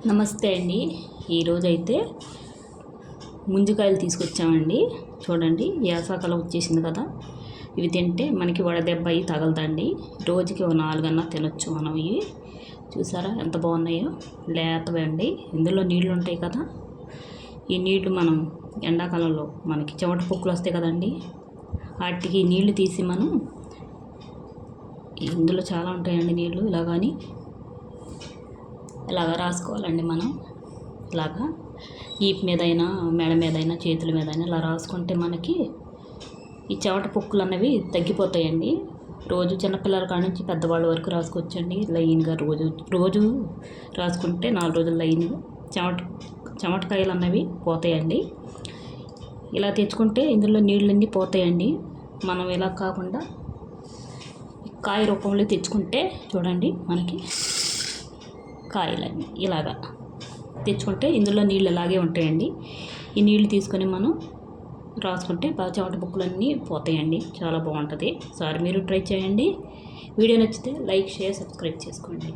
నమస్తే అండి. ఈరోజైతే ముంజికాయలు తీసుకొచ్చామండి. చూడండి, వేసవికాలం వచ్చేసింది కదా. ఇవి తింటే మనకి వడదెబ్బ అయి తగలదండి. రోజుకి ఒక 4 అన్నా తినొచ్చు మనం. ఇవి చూసారా ఎంత బాగున్నాయో, లేతవండి. ఇందులో నీళ్లు ఉంటాయి కదా. ఈ నీళ్లు మనం ఎండాకాలంలో మనకి చెమట పొక్కులు వస్తాయి కదండి, వాటికి నీళ్లు తీసి మనం ఇందులో చాలా ఉంటాయండి నీళ్లు. ఇలాగా రాసుకోవాలండి మనం. ఇలాగా ఈపు మీదైనా, మెడ మీదైనా, చేతుల మీదైనా ఇలా రాసుకుంటే మనకి ఈ చెమట పొక్కులు అన్నవి తగ్గిపోతాయండి. రోజు చిన్నపిల్లల కాడ నుంచి పెద్దవాళ్ళ వరకు రాసుకోవచ్చండి. లైన్గా రోజు రాసుకుంటే 4 రోజులు లైన్గా చెమటకాయలు అన్నవి పోతాయండి. ఇలా తెచ్చుకుంటే ఇందులో నీళ్ళన్నీ పోతాయండి. మనం ఇలా కాకుండా కాయ రూపంలో తెచ్చుకుంటే చూడండి, మనకి కాయలన్నీ ఇలాగా తెచ్చుకుంటే ఇందులో నీళ్ళు ఇలాగే ఉంటాయండి. ఈ నీళ్ళు తీసుకొని మనం రాసుకుంటే బాగా చెమట బుక్కులన్నీ పోతాయండి. చాలా బాగుంటుంది. సార్ మీరు ట్రై చేయండి. వీడియో నచ్చితే లైక్, షేర్, సబ్స్క్రైబ్ చేసుకోండి.